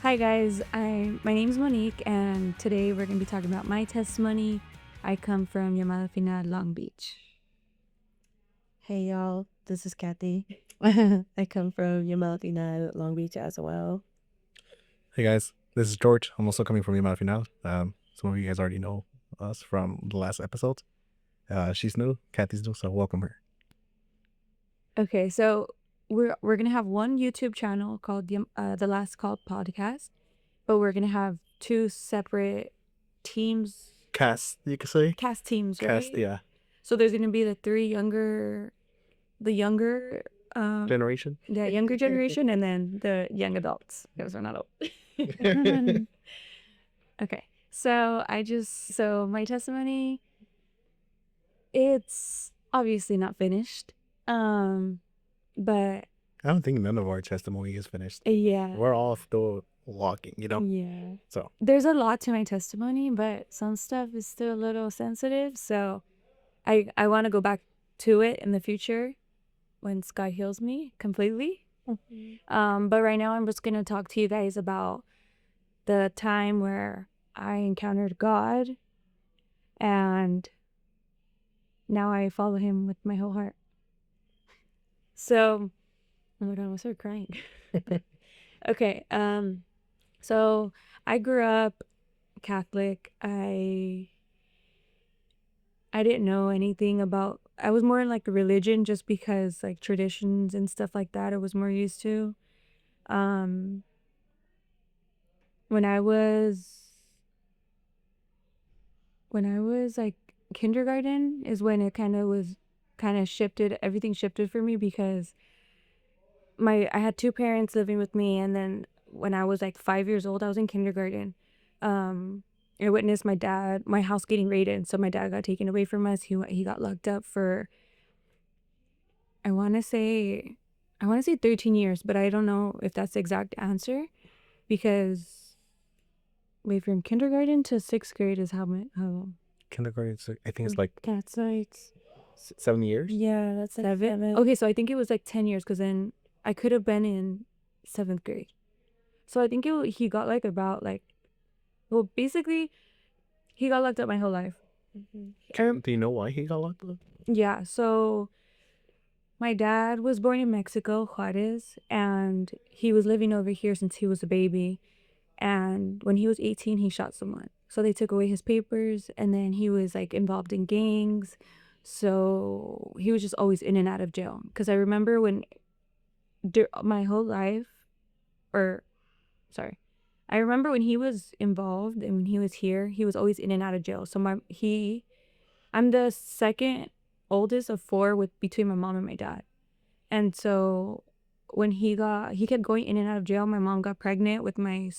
Hi guys, my name's Monique, and today we're gonna be talking about my testimony. I come from LLAMADA, Long Beach. Hey y'all, this is Cathy. I come from Yamaltina, Long Beach as well. Hey guys, this is George. I'm also coming from Yamada Final. Some of you guys already know us from the last episode. She's new, Cathy's new, so welcome her. Okay, so we're gonna have one YouTube channel called the Last Call Podcast, but we're gonna have two separate teams, Cast, you could say. cast teams, right? Cast, yeah. So there's gonna be the younger Generation. the younger generation, and then the young adults because we're not old. Okay, so my testimony, it's obviously not finished, but I don't think none of our testimony is finished. yeah, We're all still walking, yeah. So There's a lot to my testimony, but some stuff is still a little sensitive, so I want to go back to it in the future when Sky heals me completely. But right now I'm just gonna talk to you guys about the time where I encountered God, and now I follow him with my whole heart. So, oh my God, I'm start crying. Okay, so I grew up Catholic. I didn't know anything about, I was more in like religion just because like traditions and stuff like that I was more used to. Um, when I was like kindergarten is when it kind of shifted, everything shifted for me because I had two parents living with me, and then when I was like 5 years old, I was in kindergarten. I witnessed my house getting raided, so my dad got taken away from us. He got locked up for, I want to say 13 years, but I don't know if that's the exact answer because wait, from kindergarten to 6th grade is how kindergarten, I think it's like That's like 7 years. Yeah, that's like 7. Okay, so I think it was like 10 years because then I could have been in 7th grade. So I think he got like about like, well, basically, he got locked up my whole life. Do you know why he got locked up? Yeah, so my dad was born in Mexico, Juarez, and he was living over here since he was a baby. And when he was 18, he shot someone. So they took away his papers, and then he was like involved in gangs. So he was just always in and out of jail. Because I remember my whole life, or sorry, I remember when he was involved and when he was here, he was always in and out of jail. So I'm the second oldest of four between my mom and my dad. And so when he kept going in and out of jail, my mom got pregnant with my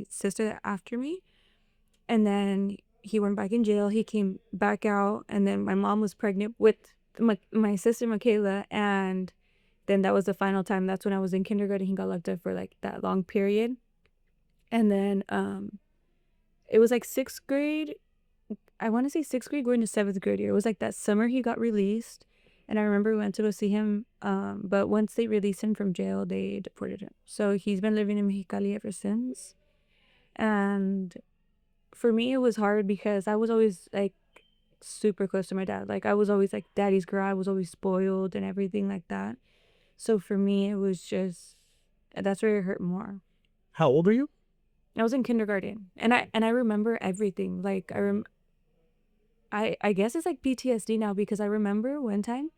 sister after me. And then he went back in jail. He came back out, and then my mom was pregnant with my sister Michaela, and then that was the final time. That's when I was in kindergarten. He got locked up for like that long period. And then it was like 6th grade. I want to say 6th grade going to 7th grade year. It was like that summer he got released. And I remember we went to go see him. But once they released him from jail, they deported him. So he's been living in Mexicali ever since. And for me, it was hard because I was always like super close to my dad. Like I was always like daddy's girl. I was always spoiled and everything like that. So for me, it was just, that's where it hurt more. How old are you? I was in kindergarten, and I remember everything. Like I guess it's like PTSD now because I remember one time,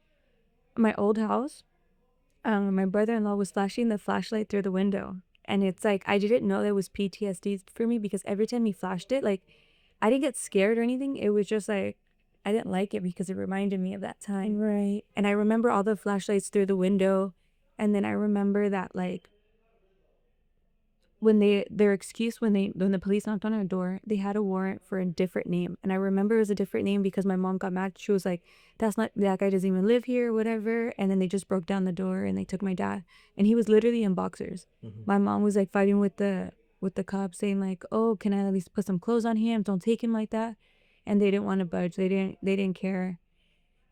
my old house, my brother-in-law was flashing the flashlight through the window, and it's like I didn't know that was PTSD for me because every time he flashed it, like I didn't get scared or anything. It was just like I didn't like it because it reminded me of that time. Right. And I remember all the flashlights through the window, and then I remember that like when their excuse when the police knocked on our door, they had a warrant for a different name. And I remember it was a different name because my mom got mad. She was like, that guy doesn't even live here, whatever. And then they just broke down the door and they took my dad, and he was literally in boxers. My mom was like fighting with the cops, saying like, oh, can I at least put some clothes on him, don't take him like that. And they didn't want to budge. They didn't care.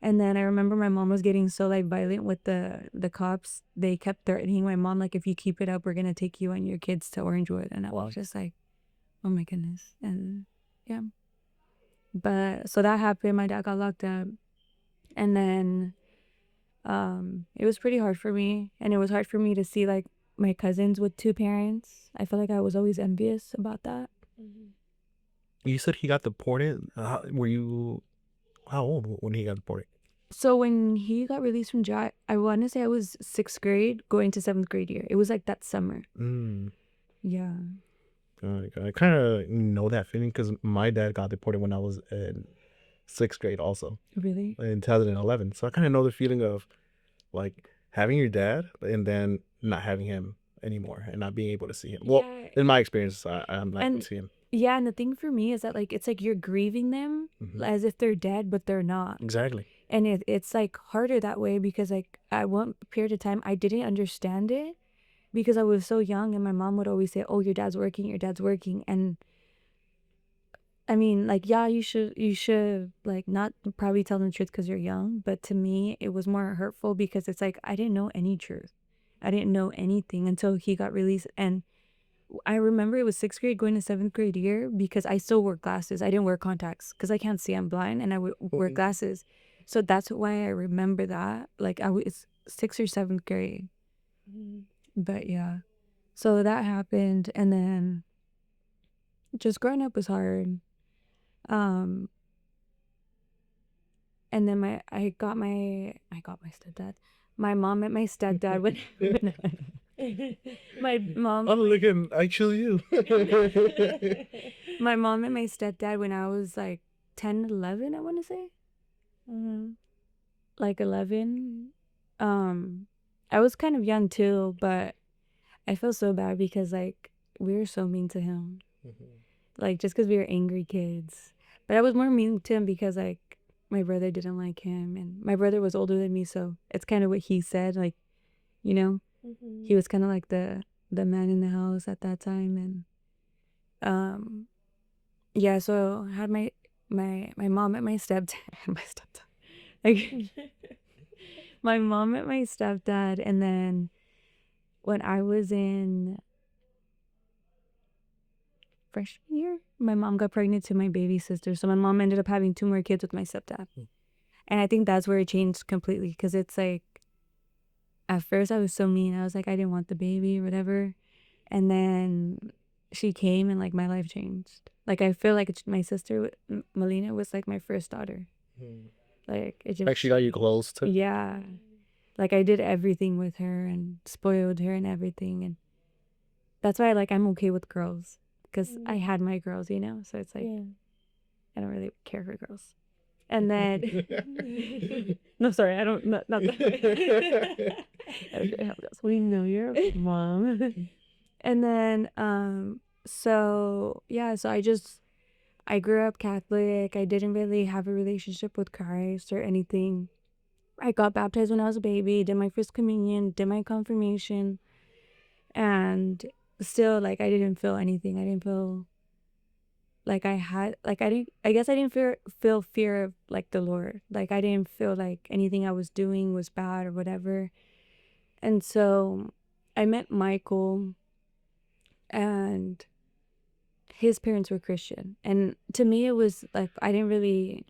And then I remember my mom was getting so like violent with the cops. They kept threatening my mom, like, if you keep it up, we're gonna take you and your kids to Orangewood. And I was just like, oh my goodness. And yeah. But so that happened. My dad got locked up. And then it was pretty hard for me. And it was hard for me to see like my cousins with two parents. I feel like I was always envious about that. You said he got deported. Were you how old when he got deported? So when he got released from jail, I want to say I was 6th grade going to 7th grade year. It was like that summer. Yeah. I kind of know that feeling because my dad got deported when I was in 6th grade also. Really? In 2011. So I kind of know the feeling of like having your dad and then not having him anymore and not being able to see him. Well, in my experience, I'm not able to see him. Yeah, and the thing for me is that like it's like you're grieving them as if they're dead, but they're not. Exactly. And it's like harder that way because like at one period of time I didn't understand it because I was so young, and my mom would always say, oh, your dad's working. And I mean, like, yeah, you should like not probably tell them the truth because you're young, but to me it was more hurtful because it's like I didn't know any truth. I didn't know anything until he got released. And I remember it was 6th grade going to 7th grade year because I still wore glasses. I didn't wear contacts because I can't see. I'm blind, and I would wear glasses. So that's why I remember that. Like I was 6th or 7th grade. But yeah, so that happened, and then just growing up was hard. And then I got my stepdad. My mom met my stepdad when my mom. I'm looking actually you. My mom and my stepdad when I was like 10, 11, I want to say. Like 11. I was kind of young too, but I feel so bad because like we were so mean to him. Like just because we were angry kids. But I was more mean to him because like my brother didn't like him, and my brother was older than me, so it's kind of what he said, like, you know. He was kind of like the man in the house at that time. And yeah, so I had my mom and my stepdad like my mom and my stepdad. And then when I was in freshman year, my mom got pregnant to my baby sister, so my mom ended up having 2 more kids with my stepdad. And I think that's where it changed completely, because it's like at first I was so mean. I was like, I didn't want the baby or whatever. And then she came and like my life changed. Like I feel like my sister Melina was like my first daughter. Like it just, Like she got you close to. yeah, like I did everything with her and spoiled her and everything. And that's why like I'm okay with girls, because I had my girls, you know. So it's like I don't really care for girls. And then no, sorry, I don't, not that. We know your mom. And then so yeah, so I grew up Catholic. I didn't really have a relationship with Christ or anything. I got baptized when I was a baby, did my first communion, did my confirmation, and still like I didn't feel anything. I didn't feel like I guess I didn't feel fear of like the Lord. Like I didn't feel like anything I was doing was bad or whatever. And so I met Michael, and his parents were Christian. And to me it was like I didn't really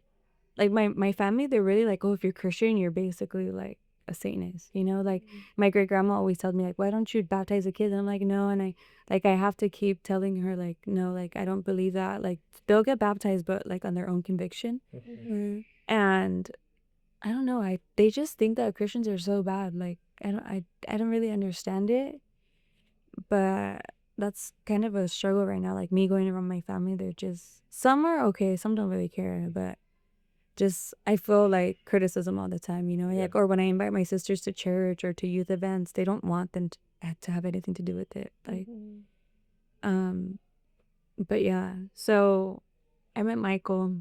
like my family. They're really like, oh, if you're Christian, you're basically like a Satanist, you know. Like my great grandma always tells me like, why don't you baptize the kids? And I'm like, no. And I have to keep telling her like, no, like I don't believe that. Like they'll get baptized, but like on their own conviction. And I don't know, they just think that Christians are so bad. Like I don't really understand it, but that's kind of a struggle right now. Like me going around my family, they're just, some are okay, some don't really care, but just I feel like criticism all the time, you know. Like, or when I invite my sisters to church or to youth events, they don't want them to have anything to do with it. Like but yeah, so I met Michael,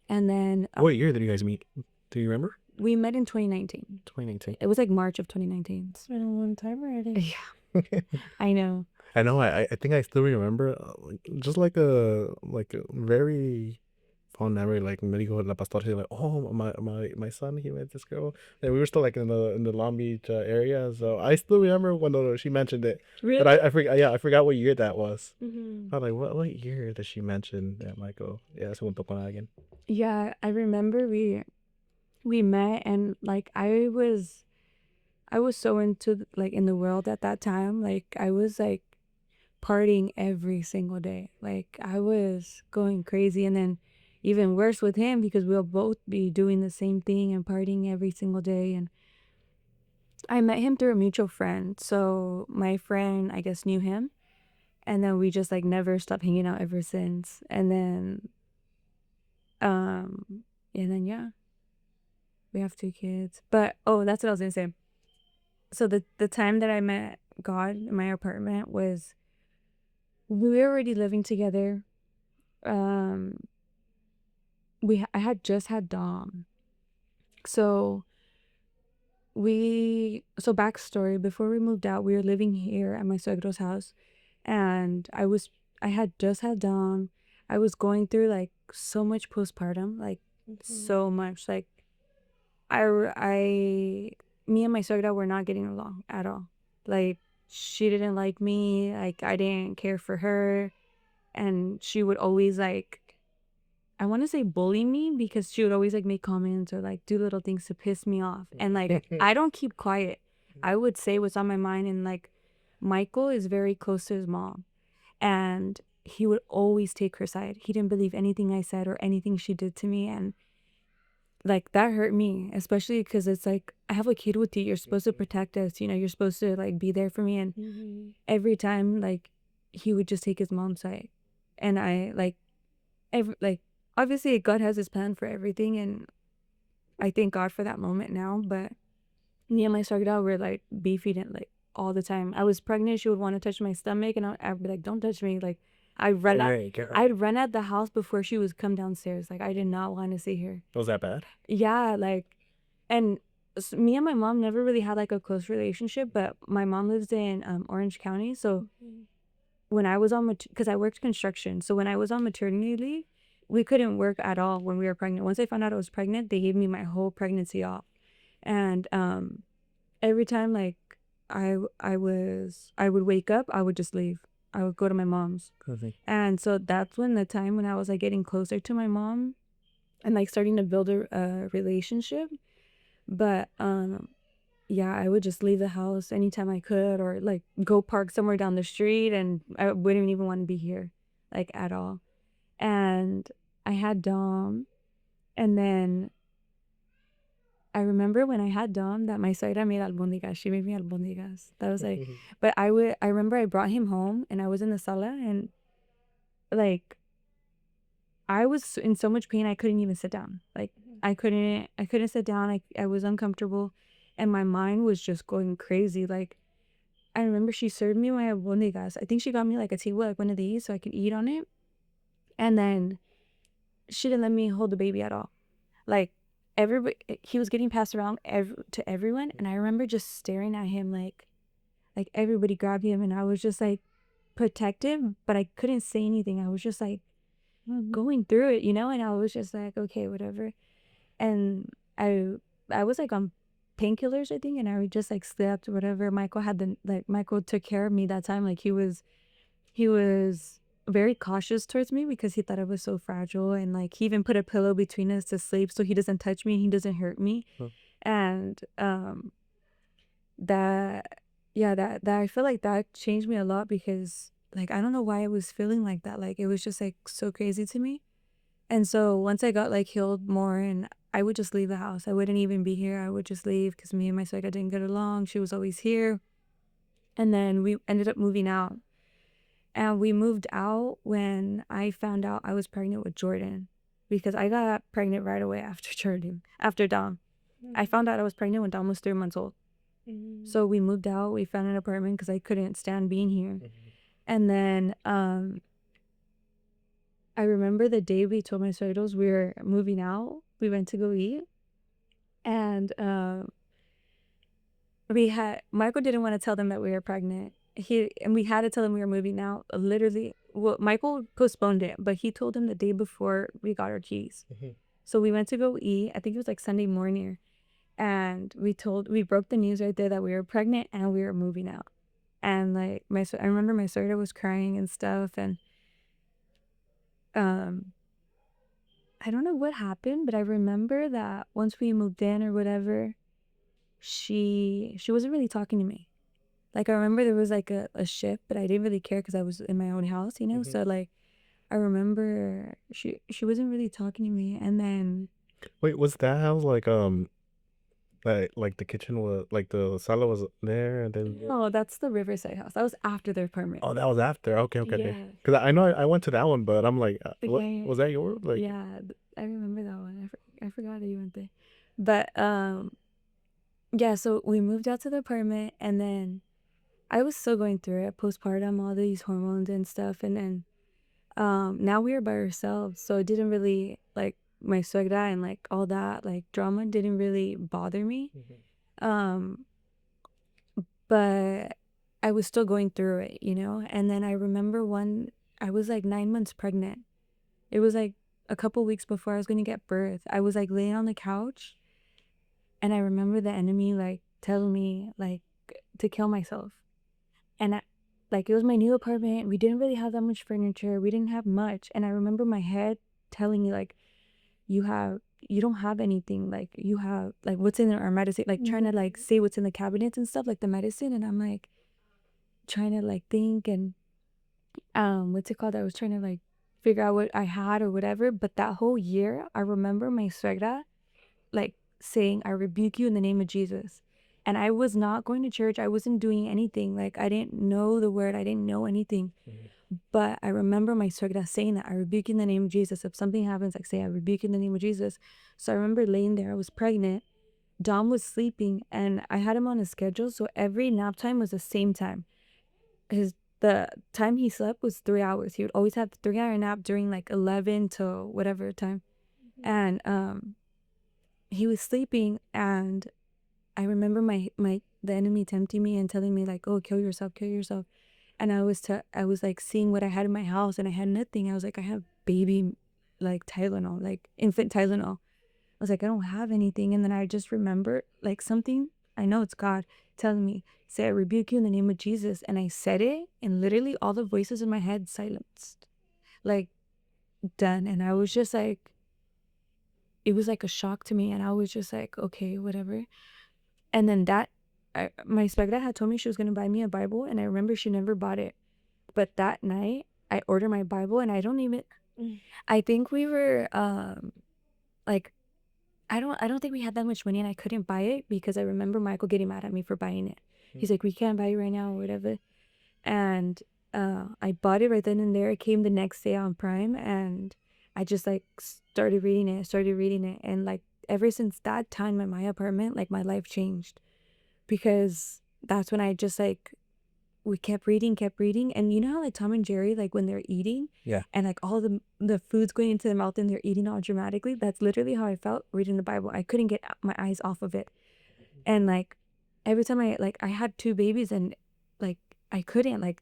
and then What year did you guys meet? Do you remember? we met in 2019. 2019. It was like March of 2019. It's been a long time already. Yeah. I know. I know. I think I still remember, just like a very fond memory. Like when you go to La Pastora, she's like, oh, my son, he met this girl, and we were still like in the Long Beach area. So I still remember when she mentioned it. Really? But I forgot. Yeah, I forgot what year that was. Mm-hmm. I was like, what year did she mention that Michael? Yeah, se juntó con alguien. Yeah, I remember we met, and like I was so into like in the world at that time. Like I was like partying every single day. Like I was going crazy, and then even worse with him because we'll both be doing the same thing and partying every single day. And I met him through a mutual friend. So my friend, I guess, knew him, and then we just like never stopped hanging out ever since. Um and then yeah, we have 2 kids. But oh, that's what I was gonna say. So the time that I met God in my apartment was we were already living together. Um I had just had Dom. So backstory, before we moved out, we were living here at my suegro's house, and I had just had Dom. I was going through like so much postpartum, like so much. Like I me and my suegra were not getting along at all. Like she didn't like me, like I didn't care for her, and she would always like, I want to say bully me, because she would always like make comments or like do little things to piss me off. And like I don't keep quiet. I would say what's on my mind. And like Michael is very close to his mom, and he would always take her side. He didn't believe anything I said or anything she did to me, and like that hurt me, especially because it's like I have a kid with you. You're supposed to protect us. You know, you're supposed to like be there for me. And every time like he would just take his mom's side, and I like obviously God has his plan for everything, and I thank God for that moment now. But me and my suegra were like beefing it like all the time. I was pregnant, she would want to touch my stomach, and I'd be like, don't touch me. Like I'd run out the house before she would come downstairs. Like I did not want to see her. Was that bad? Yeah, like, and me and my mom never really had like a close relationship, but my mom lives in Orange County. So when I was on because I worked construction, so when I was on maternity leave, we couldn't work at all when we were pregnant. Once I found out I was pregnant, they gave me my whole pregnancy off. And every time like I would wake up, I would just leave. I would go to my mom's. Cozy. And so that's when the time when I was like getting closer to my mom and like starting to build a relationship. But yeah, I would just leave the house anytime I could, or like go park somewhere down the street, and I wouldn't even want to be here like at all. And I had Dom, and then I remember when I had Dom that my suegra made albondigas. She made me albondigas. That was like, but I remember I brought him home, and I was in the sala, and like I was in so much pain I couldn't even sit down. Like I couldn't sit down. I was uncomfortable, and my mind was just going crazy. Like I remember she served me my albondigas. I think she got me like a table, like one of these, so I could eat on it. And then she didn't let me hold the baby at all. Like everybody, he was getting passed around to everyone, and I remember just staring at him like everybody grabbed him, and I was just like protective, but I couldn't say anything. I was just like going through it, you know, and I was just like, okay, whatever. And I was like on painkillers, I think, and I just like slept or whatever. Michael took care of me that time. Like he was very cautious towards me because he thought I was so fragile, and like he even put a pillow between us to sleep so he doesn't touch me and he doesn't hurt me. And that I feel like that changed me a lot, because like I don't know why I was feeling like that. Like it was just like so crazy to me. And so once I got like healed more, and I would just leave the house. I wouldn't even be here. I would just leave because me and my suegra didn't get along. She was always here. And then we ended up moving out. And we moved out when I found out I was pregnant with Jordan, because I got pregnant right away after Dom. I found out I was pregnant when Dom was 3 months old. So we moved out. We found an apartment because I couldn't stand being here. And then I remember the day we told my suegros we were moving out. We went to go eat, and Michael didn't want to tell them that we were pregnant. and we had to tell him we were moving out. Literally, well, Michael postponed it, but he told him the day before we got our keys. So we went to go eat. I think it was like Sunday morning, and we broke the news right there that we were pregnant and we were moving out. And like I remember my sister was crying and stuff, and I don't know what happened, but I remember that once we moved in or whatever, she wasn't really talking to me. Like, I remember there was like a shift, but I didn't really care because I was in my own house, you know. So like, I remember she wasn't really talking to me, and then Wait, was that house like the kitchen was like the sala was there and then oh, that's the Riverside house. That was after their apartment. oh that was after okay Yeah. because I know I went to that one but I'm like what Okay. was that yours like Yeah, I remember that one. I forgot that you went there, but yeah. So we moved out to the apartment, and then I was still going through it, postpartum, all these hormones and stuff, and then now we were by ourselves, so it didn't really like my suegra and like all that like drama didn't really bother me. Um, but I was still going through it, you know. And then I remember I was like 9 months pregnant. It was like a couple weeks before I was gonna get birth. I was like laying on the couch, and I remember the enemy like telling me like to kill myself. And like it was my new apartment. We didn't really have that much furniture. We didn't have much. And I remember my head telling me like, you don't have anything. Like you have like what's in our medicine. Like trying to like say what's in the cabinets and stuff like the medicine. And I'm like trying to like think and what's it called? I was trying to like figure out what I had or whatever. But that whole year, I remember my suegra like saying, "I rebuke you in the name of Jesus." And I was not going to church. I wasn't doing anything. Like I didn't know the word. I didn't know anything. But I remember my suegra saying that, "I rebuke you in the name of Jesus." If something happens, like say, "I rebuke you in the name of Jesus." So I remember laying there. I was pregnant. Dom was sleeping, and I had him on a schedule. So every nap time was the same time. The time he slept was 3 hours. He would always have 3 hour nap during like 11 to whatever time. And he was sleeping, and I remember the enemy tempting me and telling me like, "Oh, kill yourself, kill yourself." And I was like seeing what I had in my house, and I had nothing. I was like, I have baby like Tylenol, like infant Tylenol. I was like, I don't have anything. And then I just remember like something, I know it's God telling me, say, "I rebuke you in the name of Jesus." And I said it, and literally all the voices in my head silenced, like done. And I was just like, it was like a shock to me. And I was just like, okay, whatever. And then my spec had told me she was going to buy me a Bible. And I remember she never bought it. But that night I ordered my Bible, and I think we were, like, I don't think we had that much money, and I couldn't buy it because I remember Michael getting mad at me for buying it. He's like, "We can't buy it right now," or whatever. And I bought it right then and there. It came the next day on Prime, and I just like started reading it. And like ever since that time in my apartment, like my life changed, because that's when I just like we kept reading, and you know how like Tom and Jerry, like when they're eating, Yeah. and like all the food's going into their mouth and they're eating all dramatically. That's literally how I felt reading the Bible. I couldn't get my eyes off of it, and like every time I had two babies, and like I couldn't, like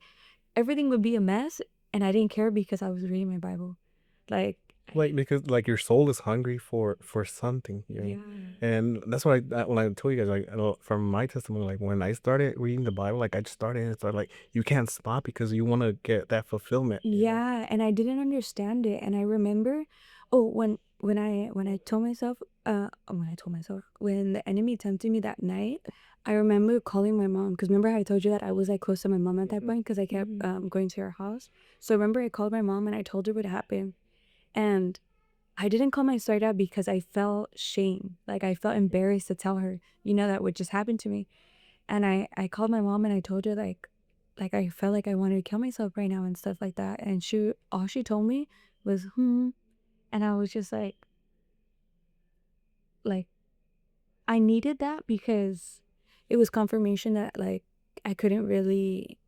everything would be a mess, and I didn't care because I was reading my Bible, like because like your soul is hungry for something you know? yeah. And that's what when I told you guys like from my testimony like when I started reading the Bible like I just started and started like you can't stop because you want to get that fulfillment Yeah, and I didn't understand it. And I remember, oh, when I told myself, when the enemy tempted me that night, I remember calling my mom, because remember how I told you that I was like close to my mom at that point because I kept going to her house. So I remember I called my mom and I told her what happened, and I didn't call my suegra because I felt shame, like I felt embarrassed to tell her, you know, that what just happened to me. And I called my mom and I told her like I felt like I wanted to kill myself right now and stuff like that. And all she told me was and I was just like I needed that because it was confirmation that like I couldn't really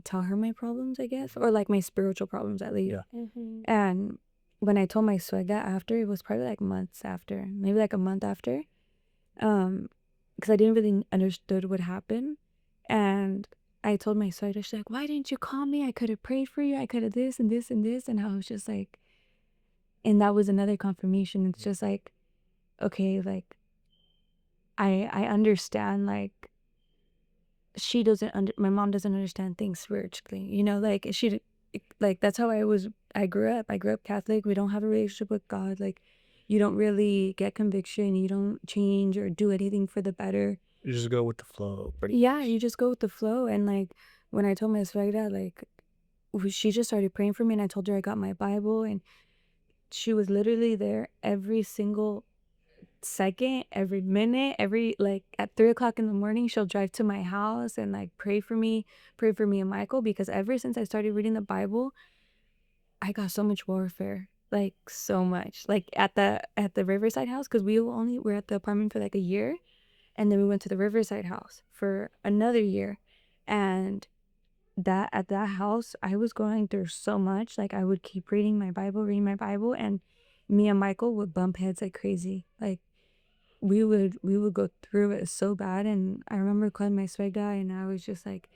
tell her my problems, I guess, or like my spiritual problems at least. Yeah. And when I told my suegra after, it was probably like months after, maybe like a month after, because I didn't really understood what happened. And I told my sister, she's like, why didn't you call me? I could have prayed for you. I could have this and this and this. And I was just like, and that was another confirmation. It's just like, okay, like, I understand, like, my mom doesn't understand things spiritually, you know, like, like, that's how I grew up. I grew up Catholic. We don't have a relationship with God. Like, you don't really get conviction. You don't change or do anything for the better. You just go with the flow. Yeah, you just go with the flow. And like, when I told my suegra, like, she just started praying for me, and I told her I got my Bible, and she was literally there every single second, every minute, like at 3 o'clock in the morning, she'll drive to my house and like pray for me and Michael, because ever since I started reading the Bible, I got so much warfare, like so much. Like at the Riverside house, because we're at the apartment for like a year, and then we went to the Riverside house for another year, and at that house I was going through so much. Like I would keep reading my Bible, and me and Michael would bump heads like crazy. Like we would go through it so bad. And I remember calling my suegra, and I was just like,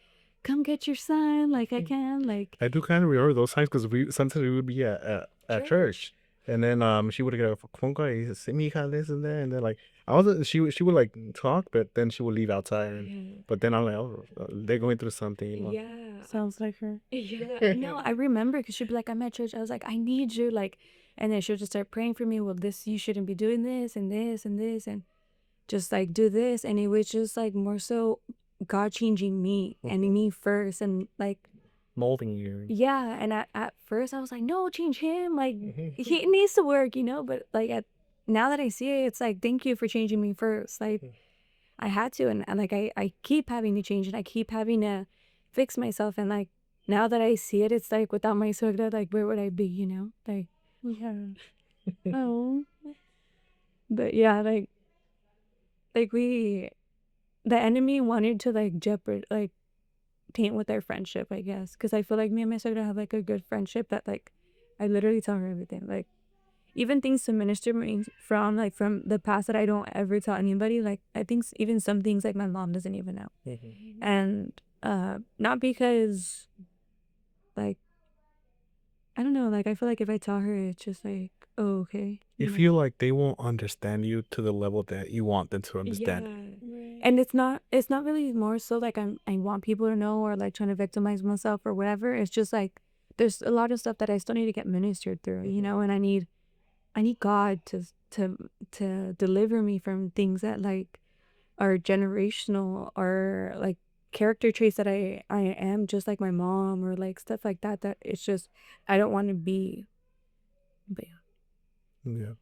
come get your son, like I can, like. I do kind of remember those times because sometimes we would be at church, and then she would get a phone call. He said, "Me, this and that," and then like she would like talk, but then she would leave outside. And, but then I'm like, oh, they're going through something. You know? Yeah, Sounds like her. yeah. No, I remember, because she'd be like, I'm at church. I was like, I need you, like, and then she'll just start praying for me. Well, this, you shouldn't be doing this and this and this, and just like do this. And it was just like more so God changing me and me first, and like Molding you. yeah. And at first I was like, no, change him, like he needs to work, you know. But like now that I see it, it's like, thank you for changing me first. Like I had to, and like I keep having to change, and I keep having to fix myself. And like now that I see it, it's like, without my suegra, like where would I be, you know? Like Yeah. oh, but yeah, like the enemy wanted to like like paint with our friendship, I guess, because I feel like me and my suegra have like a good friendship, that like I literally tell her everything, like even things to minister me from, like from the past, that I don't ever tell anybody. Like I think even some things like my mom doesn't even know. And not because, like, I don't know, like I feel like if I tell her, it's just like, oh, okay, You feel like they won't understand you to the level that you want them to understand. yeah. And it's not really more so like I want people to know, or like trying to victimize myself or whatever. It's just like there's a lot of stuff that I still need to get ministered through, you know. And I need God to deliver me from things that like are generational, or like character traits that I am just like my mom, or like stuff like that, that it's just I don't want to be. But Yeah.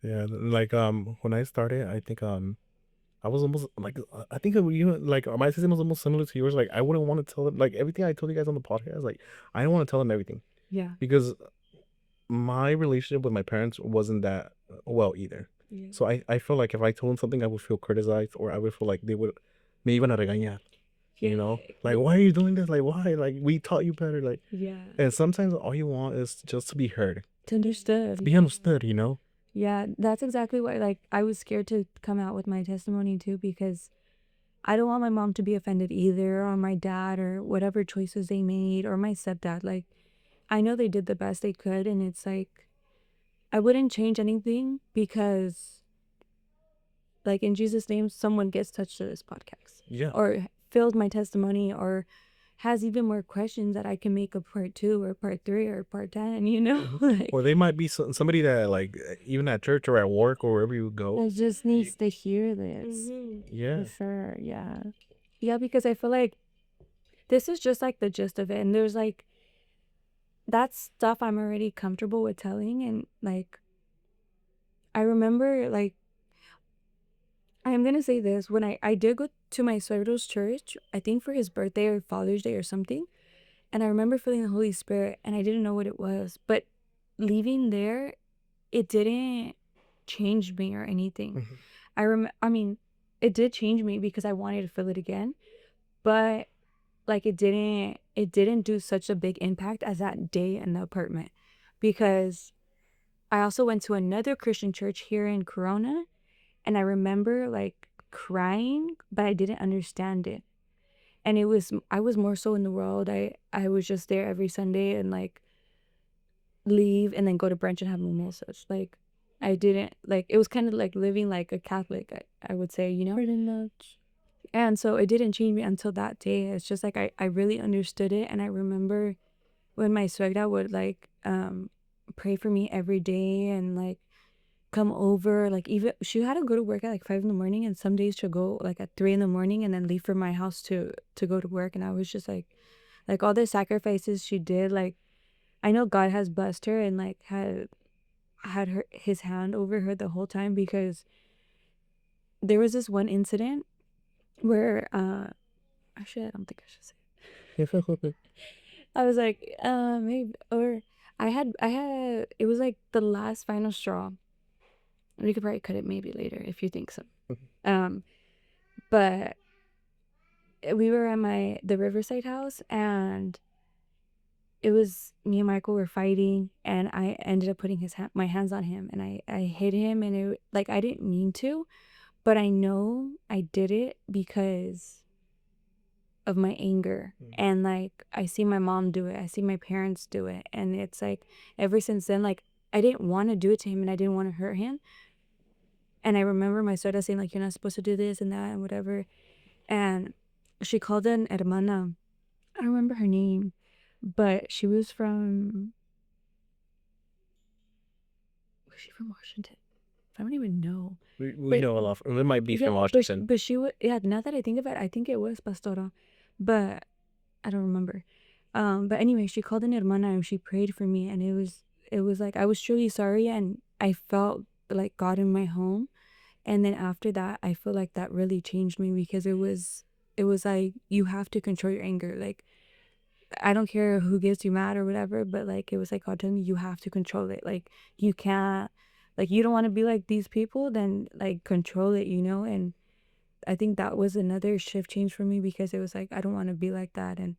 Yeah, like when I started, I think I was almost like I think you like my system was almost similar to yours. Like I wouldn't want to tell them like everything I told you guys on the podcast. Like I didn't want to tell them everything yeah, because my relationship with my parents wasn't that well either. yeah. So I feel like if I told them something, I would feel criticized, or I would feel like they would me iban a regañar. You know, like why are you doing this? Like why? Like we taught you better. Like Yeah, and sometimes all you want is just to be heard, to understood. be understood. You know. Yeah, that's exactly why, like, I was scared to come out with my testimony too, because I don't want my mom to be offended either, or my dad, or whatever choices they made, or my stepdad. Like, I know they did the best they could, and it's like, I wouldn't change anything, because, like, in Jesus' name, someone gets touched to this podcast. Yeah. Or filled my testimony, or has even more questions that I can make a part 2 or part 3 or part 10, you know? Like, Or they might be somebody that like even at church or at work or wherever you go. It just needs to hear this. Yeah. For sure. Yeah. yeah, because I feel like this is just like the gist of it. And there's like, that stuff I'm already comfortable with telling. And like, I remember, like, I am gonna say this, when I did go to my suegro's church, I think for his birthday or Father's Day or something, and I remember feeling the Holy Spirit, and I didn't know what it was, but leaving there, it didn't change me or anything. I mean, it did change me because I wanted to feel it again, but like it didn't do such a big impact as that day in the apartment, because I also went to another Christian church here in Corona, and I remember like crying, but I didn't understand it. And I was more so in the world. I was just there every Sunday and like leave and then go to brunch and have mimosas. Like I didn't like, it was kind of like living like a Catholic, I would say, you know. Pretty much. And so it didn't change me until that day. It's just like I really understood it. And I remember when my suegra would like pray for me every day and like come over, like even she had to go to work at like 5 in the morning, and some days she'll go like at 3 in the morning and then leave from my house to go to work. And I was just like all the sacrifices she did, like I know God has blessed her and like had her his hand over her the whole time, because there was this one incident where actually I don't think I should say it. I was like maybe, or I had it was like the last final straw. We could probably cut it maybe later if you think so. But we were at the Riverside house, and it was me and Michael were fighting, and I ended up putting my hands on him, and I hit him, and it like I didn't mean to, but I know I did it because of my anger. And like I see my mom do it, I see my parents do it, and it's like ever since then, like I didn't want to do it to him and I didn't want to hurt him. And I remember my soda saying like, you're not supposed to do this and that and whatever. And she called an hermana, I don't remember her name, but she was from Washington? I don't even know. We know a lot. It might be from Yeah, Washington. but she would, yeah, now that I think of it, I think it was Pastora, but I don't remember. But anyway, she called an hermana and she prayed for me, and it was like I was truly sorry, and I felt like God in my home. And then after that, I feel like that really changed me, because it was like you have to control your anger. Like I don't care who gets you mad or whatever, but like it was like God told me you have to control it. Like you can't, like you don't want to be like these people, then like control it, you know. And I think that was another shift change for me, because it was like I don't want to be like that, and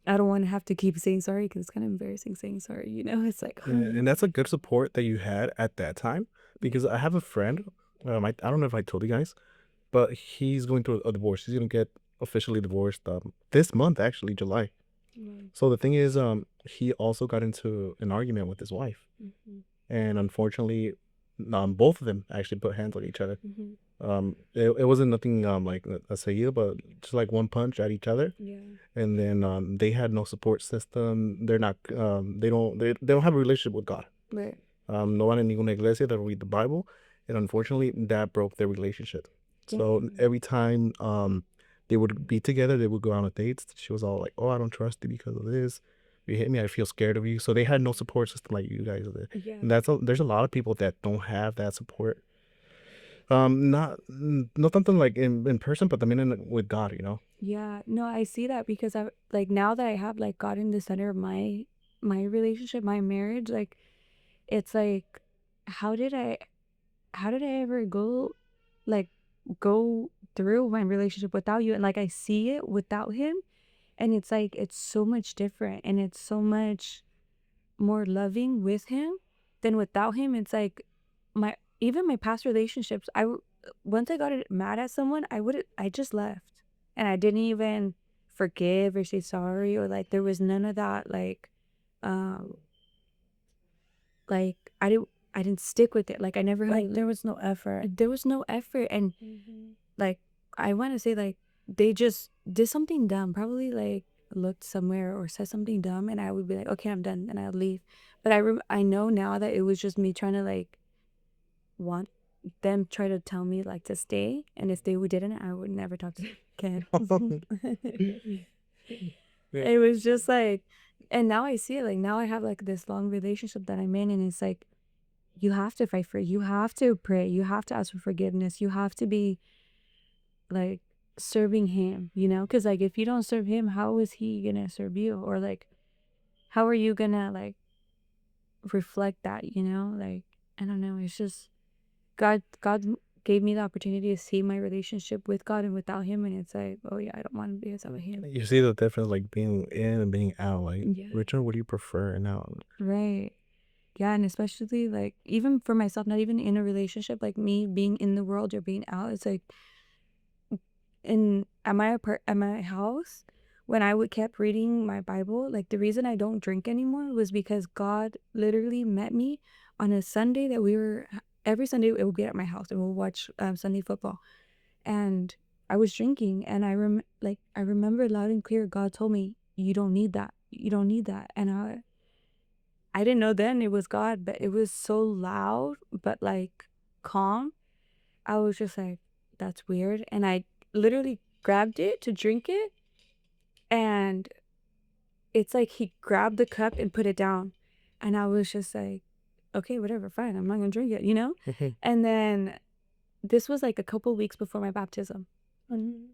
I don't want to have to keep saying sorry, because it's kind of embarrassing saying sorry, you know. It's like Yeah, and that's a good support that you had at that time, because I have a friend. I don't know if I told you guys, but he's going through a divorce. He's gonna get officially divorced this month, actually, July. So the thing is, he also got into an argument with his wife, and unfortunately, both of them actually put hands on each other. It wasn't nothing like a seguido, but just like one punch at each other. Yeah. And then they had no support system. They're not they don't have a relationship with God. Right. No one in ninguna iglesia that read the Bible, and unfortunately that broke their relationship. So every time they would be together, they would go on dates. She was all like, "Oh, I don't trust you because of this. If you hit me, I feel scared of you." So they had no support system like you guys did. Yeah. And there's a lot of people that don't have that support. Not something like in person, but I mean with God, you know. Yeah, no, I see that, because I like now that I have like God in the center of my relationship, my marriage, like it's like how did I ever like go through my relationship without you? And like I see it without him, and it's like it's so much different, and it's so much more loving with him than without him. It's like my even my past relationships, once I got mad at someone, I just left, and I didn't even forgive or say sorry, or like there was none of that, um like I didn't stick with it. Like I never Like there was no effort. there was no effort. And like I want to say like they just did something dumb, probably like looked somewhere or said something dumb, and I would be like, okay, I'm done, and I'd leave. But I know now that it was just me trying to like want them try to tell me like to stay, and if they didn't, I would never talk to them again. It was just like, and now I see it, like now I have like this long relationship that I'm in, and it's like you have to fight for it. You have to pray, you have to ask for forgiveness, you have to be like serving him, you know, because like if you don't serve him, how is he gonna serve you? Or like how are you gonna like reflect that, you know? Like I don't know, it's just God gave me the opportunity to see my relationship with God and without him, and it's like, oh yeah, I don't want to be without him. You see the difference, like being in and being out. Like, Yeah. which one would you prefer and out? Right. Yeah, and especially like even for myself, not even in a relationship, like me being in the world or being out, it's like at my house, when I would kept reading my Bible, like the reason I don't drink anymore was because God literally met me on a Sunday that every Sunday it would be at my house and we'll watch Sunday football. And I was drinking, and I remember loud and clear God told me, you don't need that. You don't need that. And I didn't know then it was God, but it was so loud but like calm. I was just like, that's weird. And I literally grabbed it to drink it, and it's like he grabbed the cup and put it down. And I was just like, okay, whatever, fine. I'm not gonna drink it, you know? And then this was like a couple weeks before my baptism.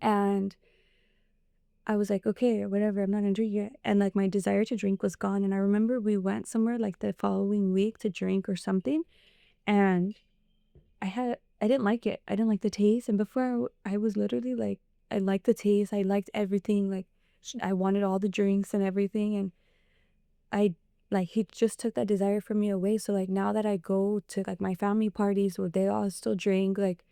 And I was like, okay, whatever, I'm not gonna drink it. And like my desire to drink was gone. And I remember we went somewhere like the following week to drink or something. And I didn't like it. I didn't like the taste. And before I was literally like, I liked the taste. I liked everything. Like I wanted all the drinks and everything. And he just took that desire from me away. So like now that I go to like my family parties where they all still drink, like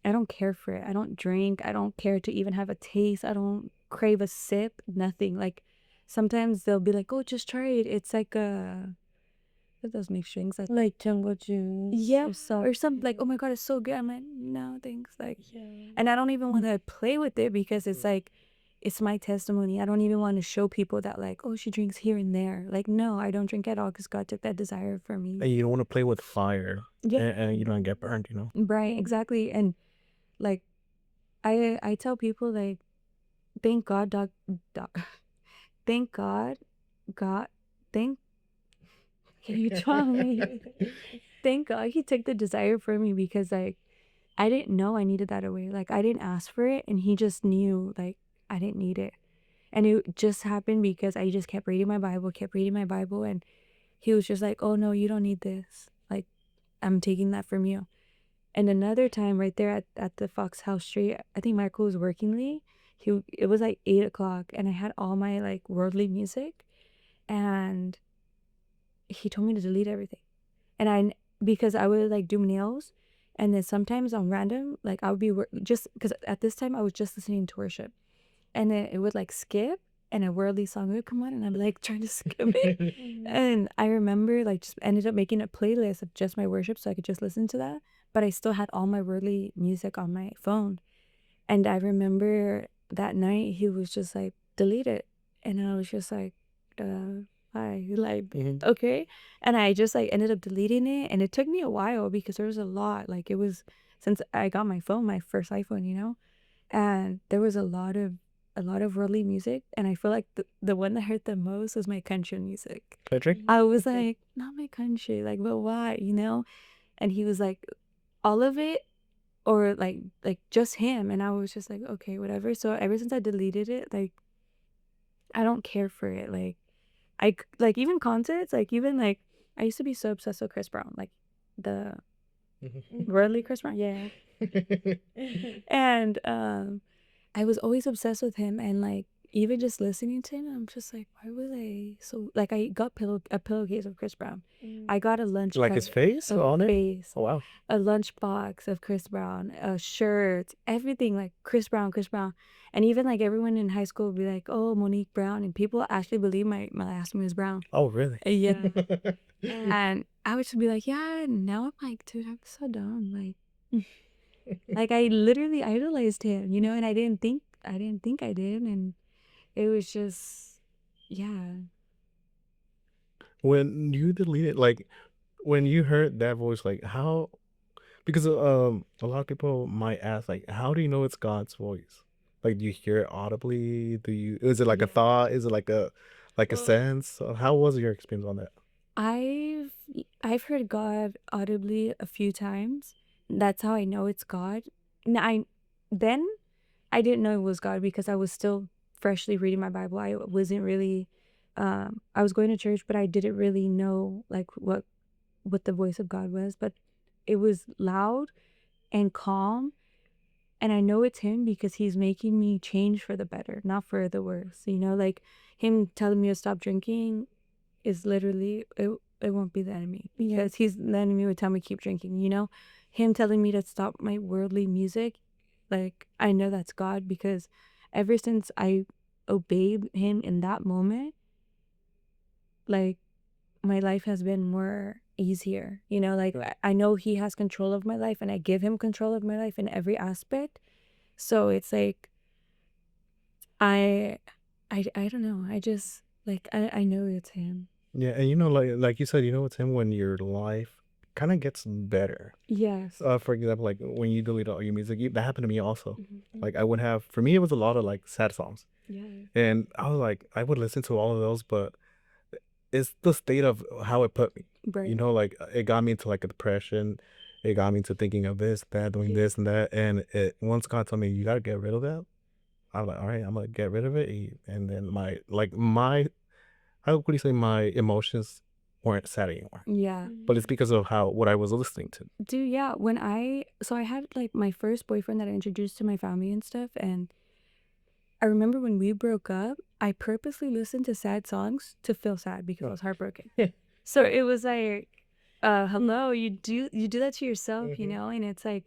I don't care for it. I don't drink. I don't care to even have a taste. I don't crave a sip, nothing. Like sometimes they'll be like, oh, just try it. It's like what those mixed drinks? Like jungle juice. Yeah, or something like, oh my God, it's so good. I'm like, no, thanks. Like, and I don't even want to play with it because it's like, it's my testimony. I don't even want to show people that like, oh, she drinks here and there. Like, no, I don't drink at all because God took that desire from me. And you don't want to play with fire. Yeah. And you don't get burned, you know? Right, exactly. And like, I tell people like, thank God, thank God, thank, can you tell me? Thank God he took the desire from me because like, I didn't know I needed that away. Like I didn't ask for it, and he just knew like I didn't need it. And it just happened because I just kept reading my Bible, and he was just like, oh no, you don't need this. Like, I'm taking that from you. And another time right there at the Fox House Street, I think Michael was working late. It was like 8 o'clock, and I had all my like worldly music, and he told me to delete everything. And because I would like do nails, and then sometimes on random, like I would be just because at this time I was just listening to worship, and then it would like skip, and a worldly song would come on, and I'm like trying to skip it. And I remember like just ended up making a playlist of just my worship so I could just listen to that, but I still had all my worldly music on my phone. And I remember that night he was just like, delete it. And I was just like, hi, like, okay. And I just like ended up deleting it. And it took me a while because there was a lot. Like it was since I got my phone, my first iPhone, you know? And there was a lot of worldly music. And I feel like the one that hurt the most was my country music. Patrick? I was like, not my country, like, but why, you know? And he was like, all of it, or like just him. And I was just like, okay, whatever. So ever since I deleted it, like I don't care for it. Like like even concerts, like even like I used to be so obsessed with Chris Brown, like the worldly Chris Brown. Yeah. And I was always obsessed with him, and like even just listening to him, I'm just like, why was I so like I got a pillowcase of Chris Brown. I got a lunch Like his face on it? Oh, wow. A lunchbox of Chris Brown, a shirt, everything like Chris Brown. And even like everyone in high school would be like, oh, Monique Brown, and people actually believe my last name is Brown. Oh, really? Yeah. And I would just be like, yeah. And now I'm like, dude, I'm so dumb. Like I literally idolized him, you know, and I didn't think I did. And it was just, yeah. When you deleted, like, when you heard that voice, like, how? Because a lot of people might ask, like, how do you know it's God's voice? Like, do you hear it audibly? Is it like a thought? Is it like a sense? How was your experience on that? I've heard God audibly a few times. That's how I know it's God. Then I didn't know it was God because I was still freshly reading my Bible. I wasn't really I was going to church, but I didn't really know like what the voice of God was, but it was loud and calm, and I know it's him because he's making me change for the better, not for the worse. You know, like him telling me to stop drinking is literally it won't be the enemy because the enemy would tell me keep drinking, you know. Him telling me to stop my worldly music, like I know that's God, because ever since I obeyed him in that moment, like my life has been more easier, you know, like I know he has control of my life and I give him control of my life in every aspect. So it's like I don't know, I just like I know it's him. Yeah, and you know, like you said, you know, it's him when your life kind of gets better. Yes. For example, like when you delete all your music, that happened to me also. Mhm. Like I would have, for me, it was a lot of like sad songs, Yeah. and I was like, I would listen to all of those, but it's the state of how it put me. Right. You know, like it got me into like a depression. It got me into thinking of this, that, doing this and that, and it once God told me you gotta get rid of that, I was like, all right, I'm gonna get rid of it, and then my how would you say my emotions weren't sad anymore. Yeah. But it's because of what I was listening to. Dude, yeah, when I had like my first boyfriend that I introduced to my family and stuff, and I remember when we broke up, I purposely listened to sad songs to feel sad because I was heartbroken. So it was like, hello, you do that to yourself, you know? And it's like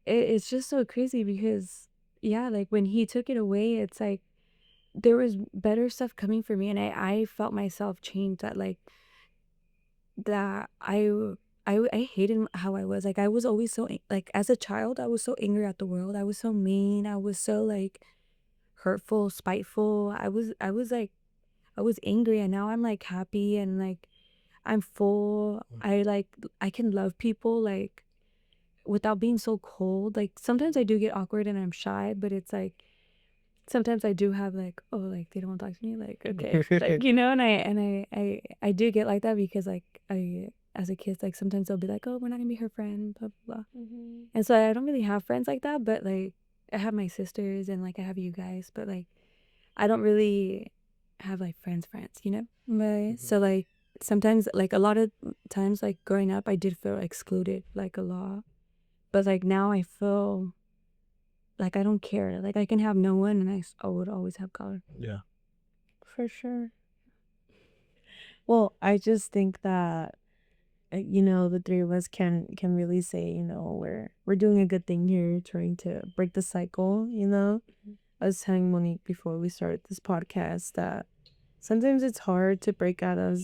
it's just so crazy because yeah, like when he took it away, it's like there was better stuff coming for me, and I felt myself change, that like that I hated how I was. Like I was always so like as a child, I was so angry at the world. I was so mean. I was so like hurtful, spiteful. I was like I was angry, and now I'm like happy and like I'm full. I can love people like without being so cold. Like sometimes I do get awkward and I'm shy, but it's like sometimes I do have like, oh, like they don't want to talk to me, like okay, like you know, and I do get like that because like I as a kid, like sometimes they'll be like, oh, we're not gonna be her friend, blah blah blah, and so I don't really have friends like that, but like I have my sisters and like I have you guys, but like I don't really have like friends, you know, right? So like sometimes like a lot of times like growing up, I did feel excluded like a lot, but like now I feel like I don't care. Like I can have no one, and I would always have God. Yeah. For sure. Well, I just think that the three of us can really say, we're doing a good thing here, trying to break the cycle. I was telling Monique before we started this podcast that sometimes it's hard to break out of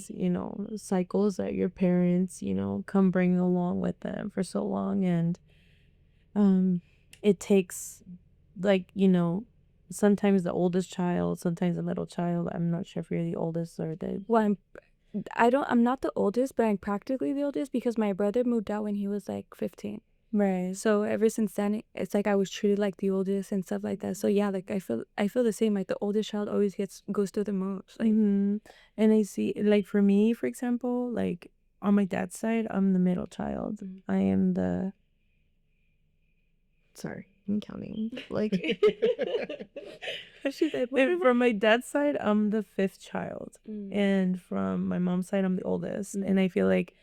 cycles that your parents come bringing along with them for so long, and it takes like sometimes the oldest child, sometimes the middle child. I'm not sure if you're the oldest or the Well, I'm not the oldest, but I'm practically the oldest because my brother moved out when he was like 15. right. So ever since then, it's like I was treated like the oldest and stuff like that. So yeah, like I feel the same. Like the oldest child always goes through the most. Like And I see, like for me, for example, like on my dad's side, I'm the middle child. I am the sorry, I'm counting. Like she said, from my dad's side, I'm the fifth child, and from my mom's side, I'm the oldest. And I feel like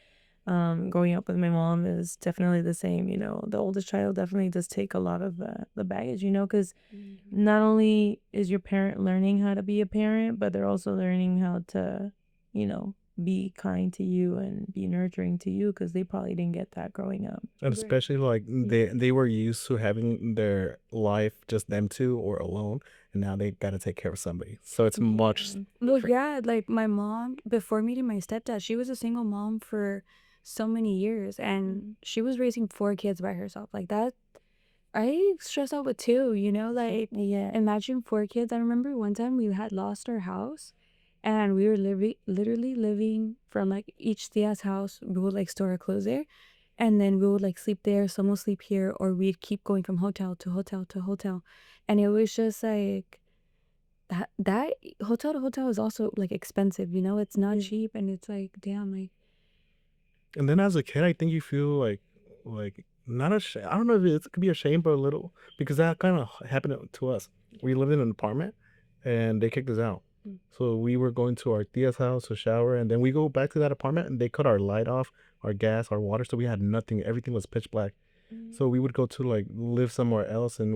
growing up with my mom is definitely the same. The oldest child definitely does take a lot of the baggage, because not only is your parent learning how to be a parent, but they're also learning how to be kind to you and be nurturing to you, because they probably didn't get that growing up. And especially like they were used to having their life just them two or alone, and now they got to take care of somebody. So it's much. well, yeah, like my mom before meeting my stepdad, she was a single mom for so many years, and she was raising 4 kids by herself. Like that, I stress out with 2. Like Yeah. imagine 4 kids. I remember one time we had lost our house, and we were literally living from like each Diaz house. We would like store our clothes there, and then we would like sleep there, some will sleep here, or we'd keep going from hotel to hotel to hotel, and it was just like that hotel to hotel is also like expensive, it's not cheap, and it's like damn, like And then as a kid, I think you feel like not ashamed. I don't know if it could be ashamed, but a little, because that kind of happened to us. We lived in an apartment, and they kicked us out. So we were going to our tia's house to shower, and then we go back to that apartment, and they cut our light off, our gas, our water, so we had nothing. Everything was pitch black. So we would go to like live somewhere else, and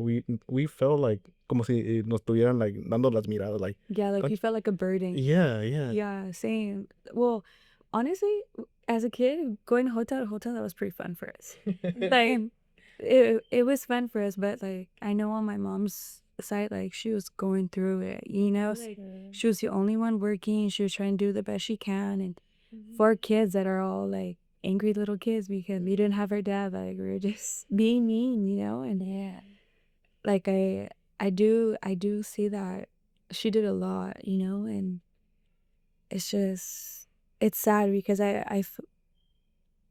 we felt like como si nos tuvieran like dando las miradas, like yeah, like you felt like a burden. yeah. Same. Well, honestly, as a kid going hotel to hotel, that was pretty fun for us. Like it was fun for us, but like I know on my mom's side, like she was going through it, you know. Like she was the only one working. She was trying to do the best she can, and 4 kids that are all like angry little kids because we didn't have our dad. Like we were just being mean, you know. And like I do see that she did a lot, you know, and it's just it's sad because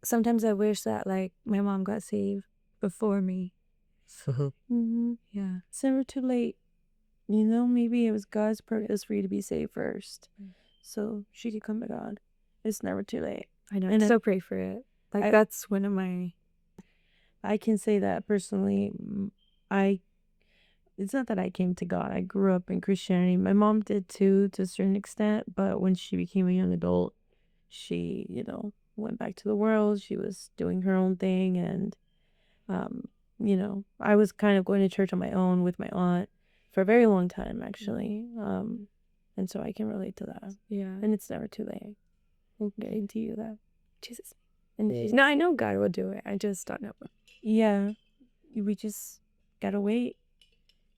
sometimes I wish that like my mom got saved before me. Yeah. It's never too late. You know, maybe it was God's purpose for you to be saved first, so she could come to God. It's never too late. I know. And So pray for it. Like that's one of my. I can say that personally. It's not that I came to God. I grew up in Christianity. My mom did too, to a certain extent. But when she became a young adult, she, went back to the world. She was doing her own thing, and I was kind of going to church on my own with my aunt for a very long time, actually. And so I can relate to that. Yeah. And it's never too late. I'm getting to you that. Jesus. And No, I know God will do it. I just don't know. Yeah. We just gotta wait.